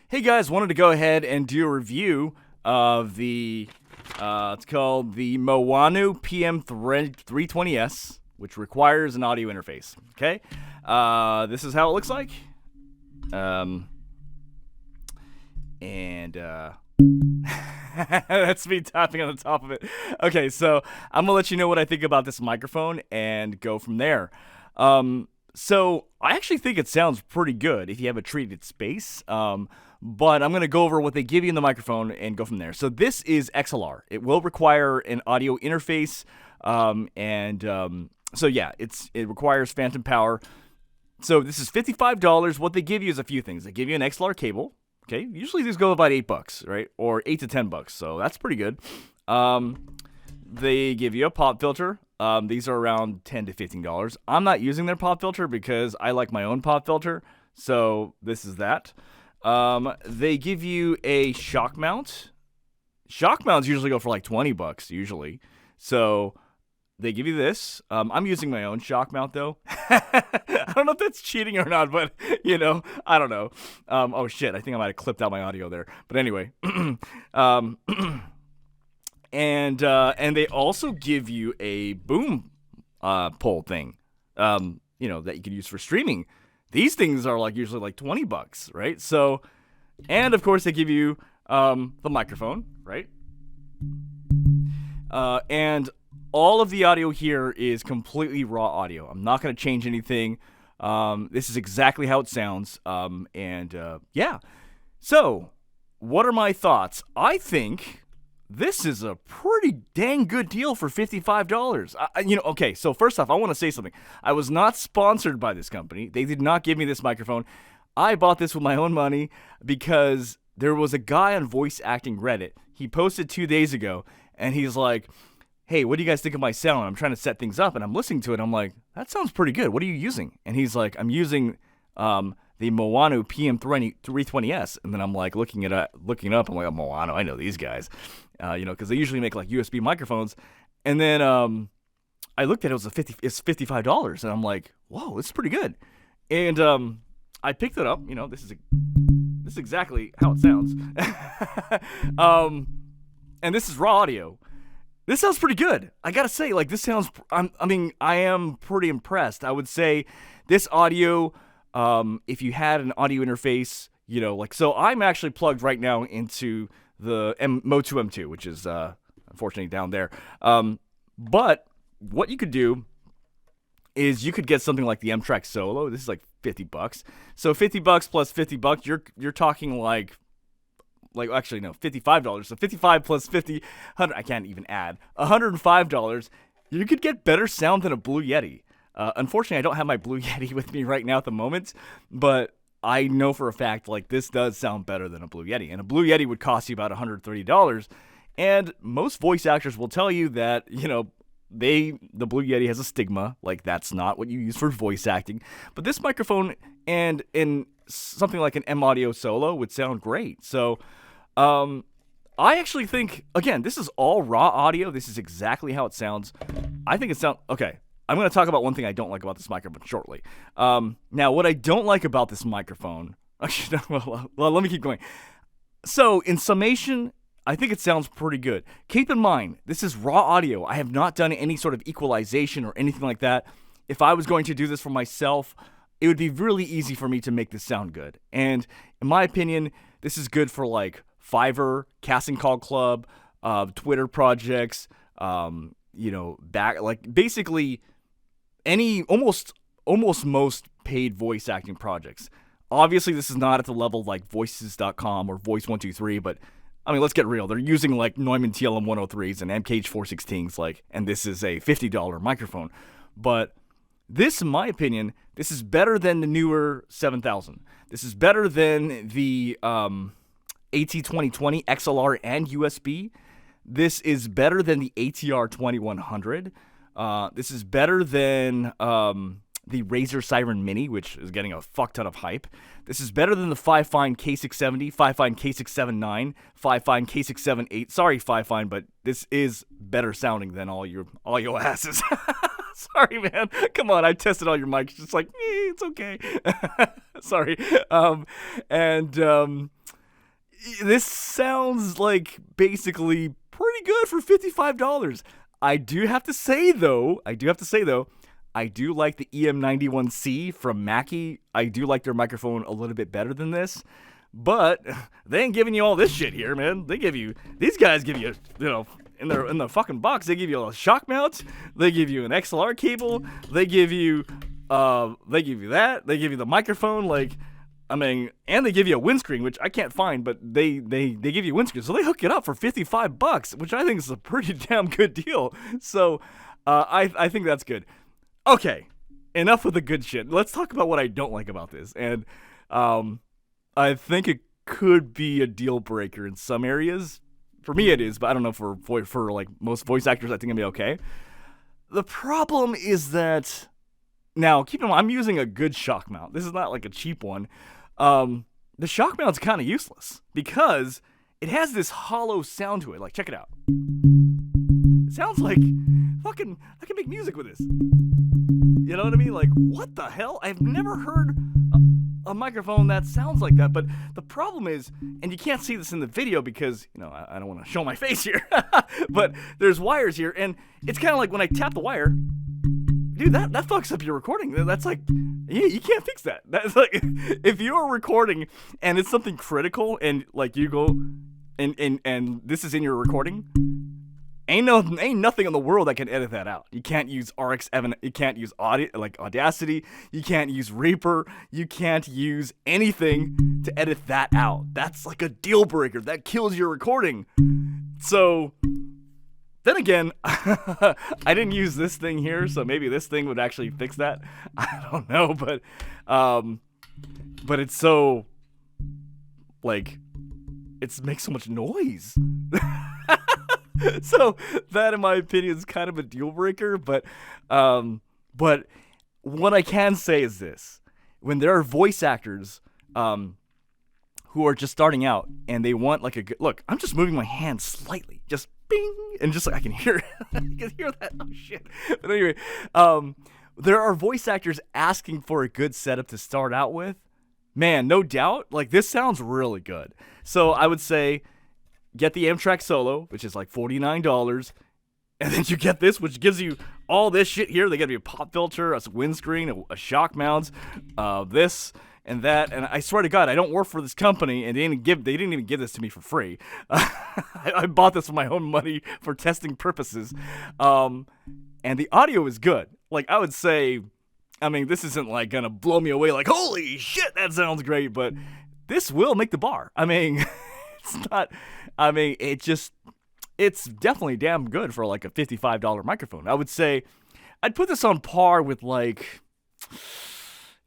Hey guys, wanted to go ahead and do a review of it's called the Maono PM320s, which requires an audio interface. Okay, this is how it looks like. And that's me tapping on the top of it. Okay, so I'm gonna let you know what I think about this microphone and go from there. So I actually think it sounds pretty good if you have a treated space. But I'm going to go over what they give you in the microphone and go from there. So this is XLR. It will require an audio interface. So yeah, it requires phantom power. So this is $55. What they give you is a few things. They give you an XLR cable. Okay, usually these go about $8, right? Or $8 to $10. So that's pretty good. They give you a pop filter. These are around $10 to $15. I'm not using their pop filter because I like my own pop filter. So this is that. They give you a shock mount. Shock mounts usually go for like $20 usually. So they give you this. I'm using my own shock mount though. I don't know if that's cheating or not, but I don't know. Oh shit, I think I might have clipped out my audio there. But anyway, and they also give you a boom pole thing. That you can use for streaming. These things are usually like $20, right? So, and of course they give you the microphone, right? And all of the audio here is completely raw audio. I'm not going to change anything. This is exactly how it sounds. Yeah. So, what are my thoughts? I think this is a pretty dang good deal for $55. Okay, so first off, I want to say something. I was not sponsored by this company. They did not give me this microphone. I bought this with my own money because there was a guy on Voice Acting Reddit. He posted 2 days ago, and he's like, hey, what do you guys think of my sound? I'm trying to set things up, and I'm listening to it. I'm like, that sounds pretty good. What are you using? And he's like, I'm using the Maono PM320s. And then I'm like looking it up. I'm like, oh, Maono, I know these guys. Because they usually make like USB microphones. And then I looked at it, it's $55, and I'm like, whoa, this is pretty good. And I picked it up. This is exactly how it sounds. And this is raw audio. This sounds pretty good. I gotta say, this sounds. I am pretty impressed. I would say this audio. If you had an audio interface, so I'm actually plugged right now into the MOTU M2, which is unfortunately down there. But what you could do is you could get something like the M-Track Solo. This is like $50. So $50 plus $50, you're talking like actually no, $55. So 55 plus 50, 100. I can't even add $105. You could get better sound than a Blue Yeti. Unfortunately, I don't have my Blue Yeti with me right now at the moment, but I know for a fact this does sound better than a Blue Yeti. And a Blue Yeti would cost you about $130. And most voice actors will tell you that, the Blue Yeti has a stigma. That's not what you use for voice acting. But this microphone and something like an M Audio Solo would sound great. So, I actually think, again, this is all raw audio. This is exactly how it sounds. I think it sounds, okay. I'm going to talk about one thing I don't like about this microphone shortly. Now, what I don't like about this microphone... Actually, well, let me keep going. So, in summation, I think it sounds pretty good. Keep in mind, this is raw audio. I have not done any sort of equalization or anything like that. If I was going to do this for myself, it would be really easy for me to make this sound good. And in my opinion, this is good for Fiverr, Casting Call Club, Twitter projects, basically any almost most paid voice acting projects. Obviously, this is not at the level like voices.com or Voice123, but let's get real. They're using Neumann TLM 103s and MKH 416s, and this is a $50 microphone. But this, in my opinion, this is better than the newer 7000. This is better than the AT2020 XLR and USB. This is better than the ATR 2100. This is better than the Razer Siren Mini, which is getting a fuck ton of hype. This is better than the Fifine K670, Fifine K679, Fifine K678. Sorry, Fifine, but this is better sounding than all your asses. Sorry, man. Come on, I tested all your mics. Just it's okay. Sorry. this sounds like basically pretty good for $55. I do have to say though, I do like the EM91C from Mackie. I do like their microphone a little bit better than this. But they ain't giving you all this shit here, man. These guys give you, in the fucking box, they give you a shock mount, they give you an XLR cable, they give you that, they give you the microphone, and they give you a windscreen, which I can't find, but they give you a windscreen, so they hook it up for $55, which I think is a pretty damn good deal. So I think that's good. Okay, enough with the good shit. Let's talk about what I don't like about this, and I think it could be a deal breaker in some areas. For me, it is, but I don't know for like most voice actors. I think it'll be okay. The problem is that now keep in mind I'm using a good shock mount. This is not like a cheap one. The shock mount's kind of useless because it has this hollow sound to it. Like, check it out. It sounds like fucking I can make music with this. You know what I mean? Like, what the hell? I've never heard a microphone that sounds like that. But the problem is, and you can't see this in the video because, I don't want to show my face here, but there's wires here, and it's kind of like when I tap the wire, dude, that fucks up your recording. That's like, you can't fix that. That's like, if you're recording and it's something critical and like you go and this is in your recording, ain't nothing in the world that can edit that out. You can't use RX7, you can't use Audacity, you can't use Reaper, you can't use anything to edit that out. That's like a deal breaker. That kills your recording. So then again, I didn't use this thing here, so maybe this thing would actually fix that. I don't know, but it's so like it makes so much noise. So that, in my opinion, is kind of a deal breaker. But what I can say is this: when there are voice actors who are just starting out and they want like a good look, I'm just moving my hand slightly, just bing, and just like I can hear I can hear that. Oh shit! But anyway, there are voice actors asking for a good setup to start out with. Man, no doubt, like this sounds really good. So I would say, get the M-Track Solo, which is like $49, and then you get this, which gives you all this shit here. They give you a pop filter, a windscreen, a shock mount, this and that. And I swear to God, I don't work for this company, and they didn't even give this to me for free. I bought this with my own money for testing purposes, and the audio is good. Like I would say, I mean, this isn't like gonna blow me away. Like holy shit, that sounds great, but this will make the bar. I mean, it's not. I mean, it's definitely damn good for like a $55 microphone. I would say I'd put this on par with like,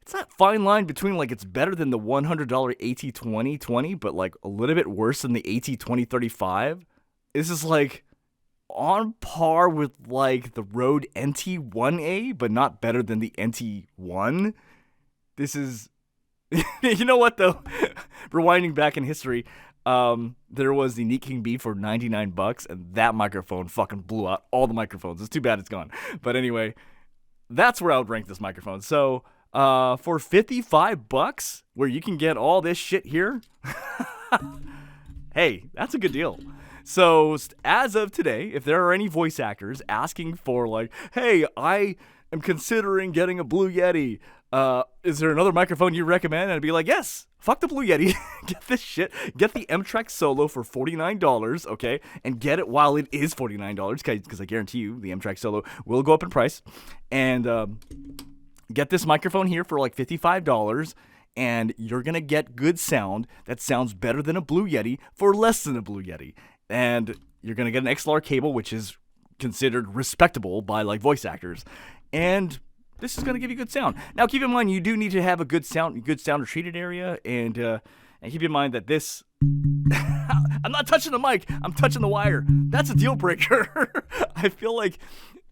it's that fine line between like it's better than the $100 AT2020, but like a little bit worse than the AT2035. This is like on par with like the Rode NT1A, but not better than the NT1. This is, you know what though? Rewinding back in history, there was the Neat King B for $99, and that microphone fucking blew out all the microphones. It's too bad it's gone. But anyway, that's where I would rank this microphone. So, for $55, where you can get all this shit here, hey, that's a good deal. So, as of today, if there are any voice actors asking for like, hey, I am considering getting a Blue Yeti, is there another microphone you recommend? And I'd be like, yes, fuck the Blue Yeti. Get this shit. Get the M-Track Solo for $49, okay? And get it while it is $49, because I guarantee you the M-Track Solo will go up in price. And get this microphone here for like $55, and you're going to get good sound that sounds better than a Blue Yeti for less than a Blue Yeti. And you're going to get an XLR cable, which is considered respectable by like voice actors. And this is going to give you good sound. Now, keep in mind, you do need to have a good sound treated area, and keep in mind that this, I'm not touching the mic, I'm touching the wire. That's a deal breaker. I feel like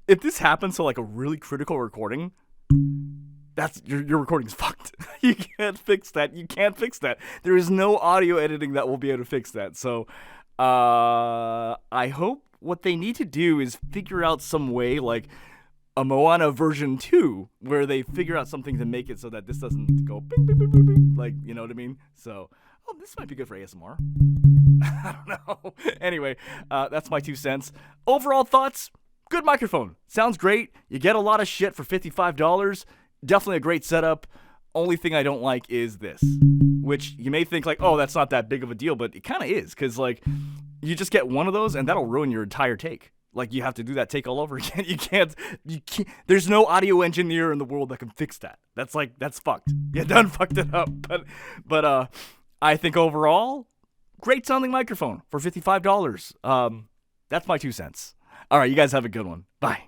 if this happens to like a really critical recording, that's your recording's fucked. You can't fix that. You can't fix that. There is no audio editing that will be able to fix that. So, I hope what they need to do is figure out some way, like a Maono version 2, where they figure out something to make it so that this doesn't go bing, bing, bing, bing, bing, like, you know what I mean? So, oh, this might be good for ASMR. I don't know. Anyway, that's my 2 cents. Overall thoughts, good microphone. Sounds great. You get a lot of shit for $55. Definitely a great setup. Only thing I don't like is this, which you may think like, oh, that's not that big of a deal, but it kind of is, because like you just get one of those and that'll ruin your entire take. Like you have to do that take all over again. You can't. There's no audio engineer in the world that can fix that. That's fucked. You done fucked it up. But I think overall, great sounding microphone for $55. That's my 2 cents. All right, you guys have a good one. Bye.